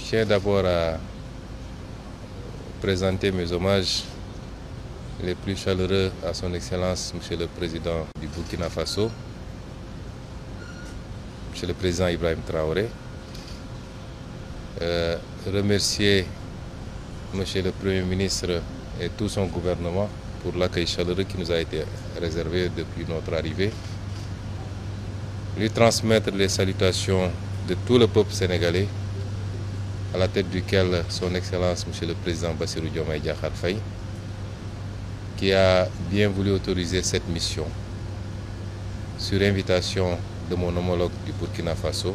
tiens d'abord à présenter mes hommages les plus chaleureux à son Excellence, Monsieur le Président du Burkina Faso, Monsieur le Président Ibrahim Traoré. Remercier Monsieur le Premier ministre et tout son gouvernement pour l'accueil chaleureux qui nous a été réservé depuis notre arrivée. Lui transmettre les salutations de tout le peuple sénégalais, à la tête duquel son Excellence Monsieur le Président Bassirou Diomaye Diakhar Faye, qui a bien voulu autoriser cette mission sur invitation de mon homologue du Burkina Faso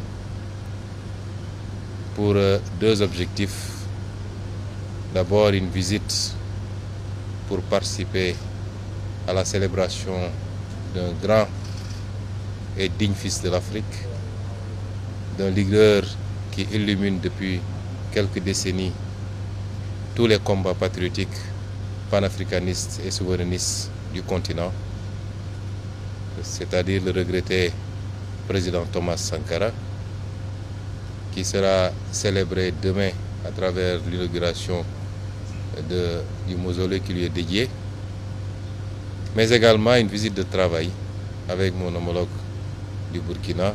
pour deux objectifs. D'abord, une visite pour participer à la célébration d'un grand et digne fils de l'Afrique, d'un leader qui illumine depuis quelques décennies tous les combats patriotiques, panafricanistes et souverainistes du continent, c'est-à-dire le regretté président Thomas Sankara, qui sera célébré demain à travers l'inauguration du mausolée qui lui est dédié, mais également une visite de travail avec mon homologue du Burkina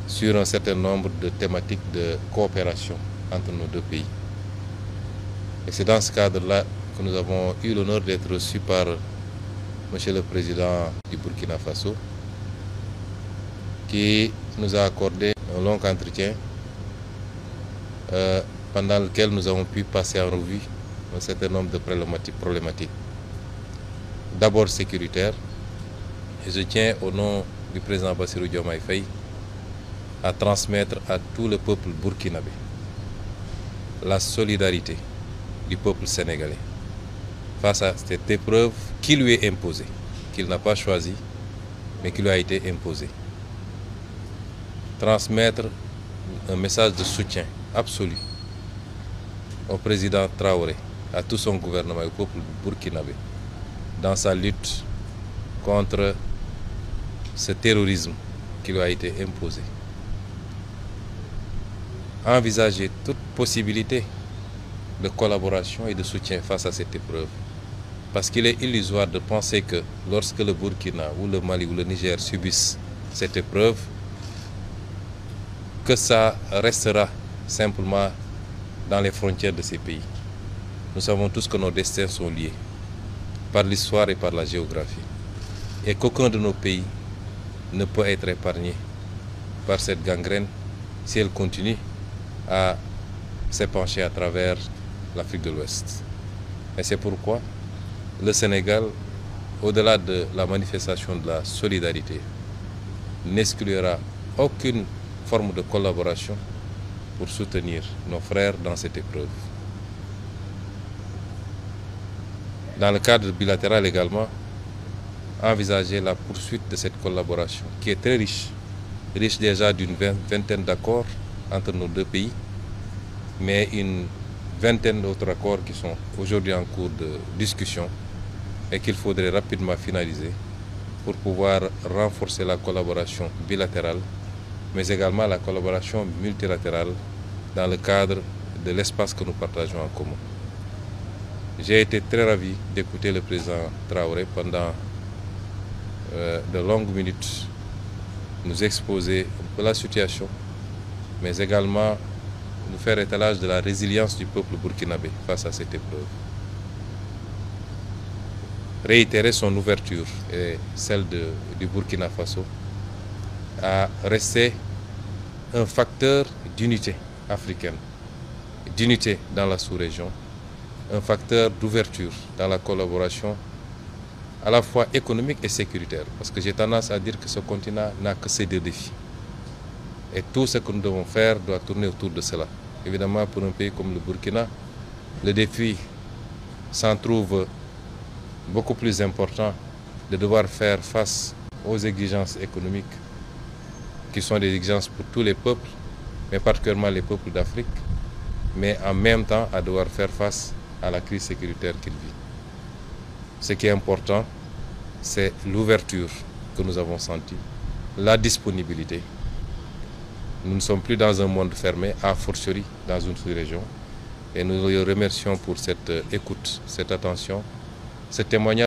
sur un certain nombre de thématiques de coopération entre nos deux pays. Et c'est dans ce cadre-là que nous avons eu l'honneur d'être reçus par Monsieur le Président du Burkina Faso, qui nous a accordé un long entretien pendant lequel nous avons pu passer en revue un certain nombre de problématiques. D'abord sécuritaires, et je tiens au nom du président Bassirou Diomaye Faye à transmettre à tout le peuple burkinabé la solidarité du peuple sénégalais face à cette épreuve qui lui est imposée, qu'il n'a pas choisie, mais qui lui a été imposée. Transmettre un message de soutien absolu au président Traoré, à tout son gouvernement et au peuple burkinabé dans sa lutte contre ce terrorisme qui lui a été imposé. Envisager toute possibilité de collaboration et de soutien face à cette épreuve. Parce qu'il est illusoire de penser que lorsque le Burkina ou le Mali ou le Niger subissent cette épreuve, que ça restera simplement dans les frontières de ces pays. Nous savons tous que nos destins sont liés par l'histoire et par la géographie. Et qu'aucun de nos pays ne peut être épargné par cette gangrène si elle continue à s'épancher à travers l'Afrique de l'Ouest. Et c'est pourquoi le Sénégal, au-delà de la manifestation de la solidarité, n'exclura aucune forme de collaboration pour soutenir nos frères dans cette épreuve. Dans le cadre bilatéral également, envisager la poursuite de cette collaboration qui est très riche déjà d'une vingtaine d'accords entre nos deux pays, mais une vingtaine d'autres accords qui sont aujourd'hui en cours de discussion et qu'il faudrait rapidement finaliser pour pouvoir renforcer la collaboration bilatérale, mais également la collaboration multilatérale dans le cadre de l'espace que nous partageons en commun. J'ai été très ravi d'écouter le président Traoré pendant de longues minutes nous exposer un peu la situation, mais également nous faire étalage de la résilience du peuple burkinabé face à cette épreuve. Réitérer son ouverture et celle du Burkina Faso à rester un facteur d'unité africaine, d'unité dans la sous-région, un facteur d'ouverture dans la collaboration à la fois économique et sécuritaire, parce que j'ai tendance à dire que ce continent n'a que ces deux défis. Et tout ce que nous devons faire doit tourner autour de cela. Évidemment, pour un pays comme le Burkina, le défi s'en trouve beaucoup plus important de devoir faire face aux exigences économiques qui sont des exigences pour tous les peuples, mais particulièrement les peuples d'Afrique, mais en même temps à devoir faire face à la crise sécuritaire qu'il vit. Ce qui est important, c'est l'ouverture que nous avons sentie, la disponibilité Nous ne sommes plus dans un monde fermé, a fortiori dans une sous-région. Et nous le remercions pour cette écoute, cette attention, ce témoignage.